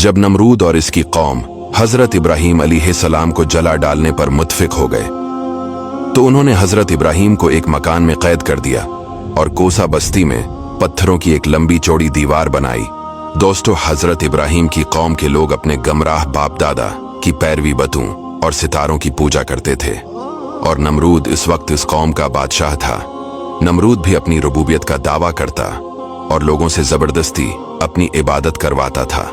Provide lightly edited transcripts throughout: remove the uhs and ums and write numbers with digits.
जब नमरूद और इसकी कौम हजरत इब्राहीम अलैहिस्सलाम को जला डालने पर मुत्फिक हो गए तो उन्होंने हजरत इब्राहीम को एक मकान में कैद कर दिया और कोसा बस्ती में पत्थरों की एक लंबी चौड़ी दीवार बनाई। दोस्तों, हजरत इब्राहीम की कौम के लोग अपने गमराह बाप दादा की पैरवी बतों और सितारों की पूजा करते थे और नमरूद इस वक्त इस कौम का बादशाह था। नमरूद भी अपनी रुबूबियत का दावा करता और लोगों से जबरदस्ती अपनी इबादत करवाता था।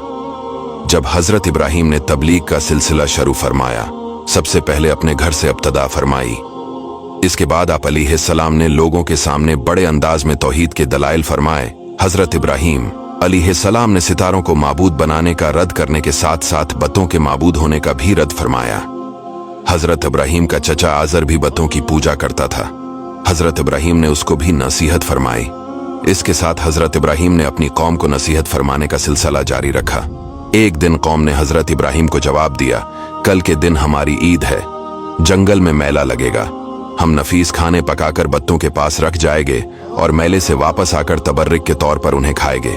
जब हजरत इब्राहीम ने तबलीग का सिलसिला शुरू फरमाया, सबसे पहले अपने घर से इब्तदा फरमाई। इसके बाद आप अलैहिस्सलाम ने लोगों के सामने बड़े अंदाज में तौहीद के दलाइल फरमाए। हजरत इब्राहीम अलैहिस्सलाम ने सितारों को माबूद बनाने का रद्द करने के साथ साथ बतों के माबूद होने का भी रद्द फरमाया। हजरत इब्राहीम का चचा आजर भी बतों की पूजा करता था। हजरत इब्राहीम ने उसको भी नसीहत फरमाई। इसके साथ हजरत इब्राहीम ने अपनी कौम को नसीहत फरमाने का सिलसिला जारी रखा। एक दिन कौम ने हजरत इब्राहीम को जवाब दिया, कल के दिन हमारी ईद है, जंगल में मेला लगेगा, हम नफीस खाने पकाकर बत्तों के पास रख जाएंगे और मेले से वापस आकर तबर्रिक के तौर पर उन्हें खाएंगे।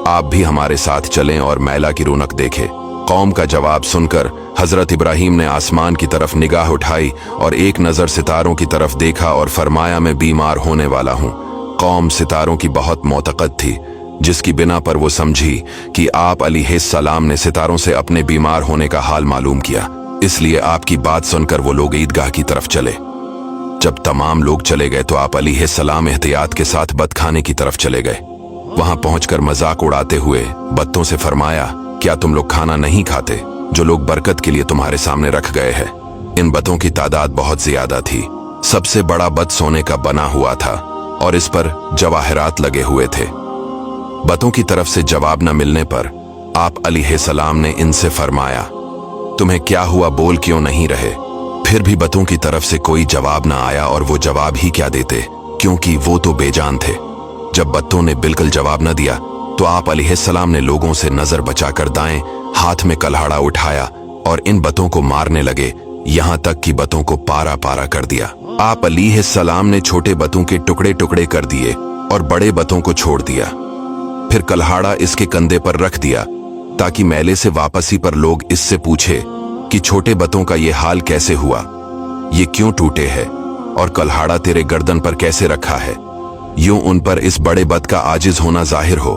आप भी हमारे साथ चलें और मेला की रौनक देखें। कौम का जवाब सुनकर हजरत इब्राहीम ने आसमान की तरफ निगाह उठाई और एक नजर सितारों की तरफ देखा और फरमाया, मैं बीमार होने वाला हूँ। कौम सितारों की बहुत मोतकद थी, जिसकी बिना पर वो समझी कि आप अलैहिस्सलाम ने सितारों से अपने बीमार होने का हाल मालूम किया, इसलिए आपकी बात सुनकर वो लोग ईदगाह की तरफ चले। जब तमाम लोग चले गए तो आप अलैहिस्सलाम एहतियात के साथ बत खाने की तरफ चले गए। वहां पहुंचकर मजाक उड़ाते हुए बत्तों से फरमाया, क्या तुम लोग खाना नहीं खाते जो लोग बरकत के लिए तुम्हारे सामने रख गए हैं? इन बतों की तादाद बहुत ज्यादा थी। सबसे बड़ा बत सोने का बना हुआ था और इस पर जवाहरात लगे हुए थे। बतों की तरफ से जवाब न मिलने पर आप अलैहिस्सलाम ने इनसे फरमाया, तुम्हें क्या हुआ, बोल क्यों नहीं रहे? फिर भी बतों की तरफ से कोई जवाब न आया और वो जवाब ही क्या देते, क्योंकि वो तो बेजान थे। जब बत्तों ने बिल्कुल जवाब न दिया तो आप अलैहिस्सलाम ने लोगों से नजर बचाकर दाएं हाथ में कल्हाड़ा उठाया और इन बतों को मारने लगे, यहां तक कि बतों को पारा पारा कर दिया। आप अलैहिस्सलाम ने छोटे बतों के टुकड़े टुकड़े कर दिए और बड़े बतों को छोड़ दिया। फिर कल्हाड़ा इसके कंधे पर रख दिया ताकि मेले से वापसी पर लोग इससे पूछे कि छोटे बतों का ये हाल कैसे हुआ, ये क्यों टूटे हैं और कल्हाड़ा तेरे गर्दन पर कैसे रखा है। यूं उन पर इस बड़े बत का आजिज होना जाहिर हो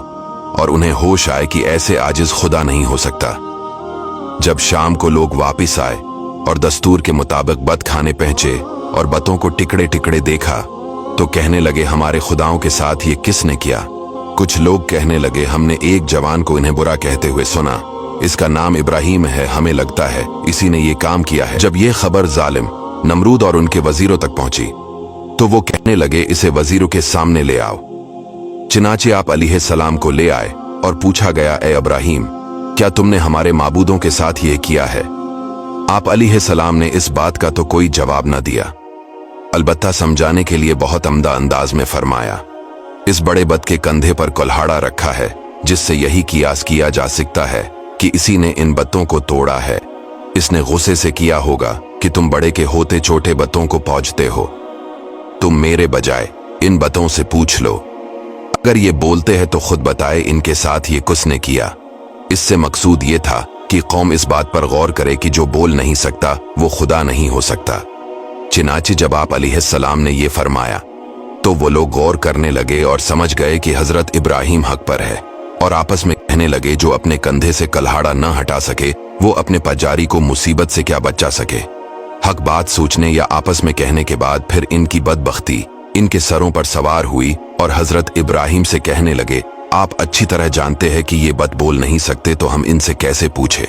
और उन्हें होश आए कि ऐसे आजिज खुदा नहीं हो सकता। जब शाम को लोग वापिस आए और दस्तूर के मुताबिक बत खाने पहुंचे और बतों को टिकड़े टिकड़े देखा तो कहने लगे, हमारे खुदाओं के साथ ये किसने किया? कुछ लोग कहने लगे, हमने एक जवान को इन्हें बुरा कहते हुए सुना, इसका नाम इब्राहीम है, हमें लगता है इसी ने ये काम किया है। जब ये खबर जालिम नमरूद और उनके वजीरों तक पहुंची तो वो कहने लगे, इसे वजीरों के सामने ले आओ। चिनाचे आप अलैहिस्सलाम को ले आए और पूछा गया, ए इब्राहीम, क्या तुमने हमारे माबूदों के साथ ये किया है? आप अलैहिस्सलाम ने इस बात का तो कोई जवाब न दिया, अलबत्ता समझाने के लिए बहुत अमदा अंदाज में फरमाया, इस बड़े बत के कंधे पर कुल्हाड़ा रखा है, जिससे यही कियास किया जा सकता है कि इसी ने इन बतों को तोड़ा है। इसने गुस्से से किया होगा कि तुम बड़े के होते छोटे बतों को पहुंचते हो। तुम मेरे बजाय इन बतों से पूछ लो, अगर ये बोलते हैं तो खुद बताए इनके साथ ये किसने किया। इससे मकसूद ये था कि कौम इस बात पर गौर करे कि जो बोल नहीं सकता वो खुदा नहीं हो सकता। चिनाचे जब आप अलैहिस्सलाम ने ये फरमाया तो वो लोग गौर करने लगे और समझ गए कि हजरत इब्राहीम हक पर है और आपस में कहने लगे, जो अपने कंधे से कल्हाड़ा न हटा सके वो अपने पजारी को मुसीबत से क्या बचा सके। हक बात सोचने या आपस में कहने के बाद फिर इनकी बदबख्ती इनके सरों पर सवार हुई और हजरत इब्राहीम से कहने लगे, आप अच्छी तरह जानते हैं कि ये बत बोल नहीं सकते, तो हम इनसे कैसे पूछे?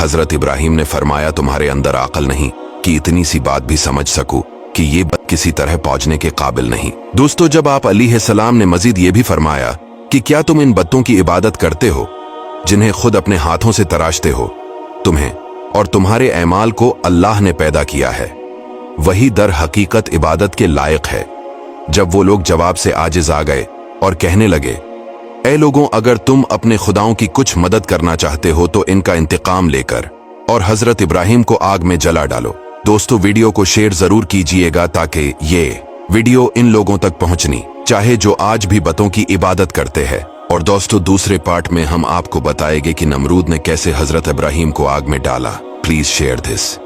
हजरत इब्राहीम ने फरमाया, तुम्हारे अंदर अक्ल नहीं कि इतनी सी बात भी समझ सकूं कि ये बत किसी तरह पहुंचने के काबिल नहीं। दोस्तों, जब आप अलैहिस्सलाम ने मजीद ये भी फरमाया कि क्या तुम इन बत्तों की इबादत करते हो जिन्हें खुद अपने हाथों से तराशते हो? तुम्हें और तुम्हारे ऐमाल को अल्लाह ने पैदा किया है, वही दर हकीकत इबादत के लायक है। जब वो लोग जवाब से आजिज आ गए और कहने लगे, ऐ लोगों, अगर तुम अपने खुदाओं की कुछ मदद करना चाहते हो तो इनका इंतकाम लेकर और हजरत इब्राहीम को आग में जला डालो। दोस्तों, वीडियो को शेयर जरूर कीजिएगा ताकि ये वीडियो इन लोगों तक पहुंचनी चाहे जो आज भी बतों की इबादत करते हैं। और दोस्तों दूसरे पार्ट में हम आपको बताएंगे कि नमरूद ने कैसे हजरत इब्राहिम को आग में डाला। Please share this.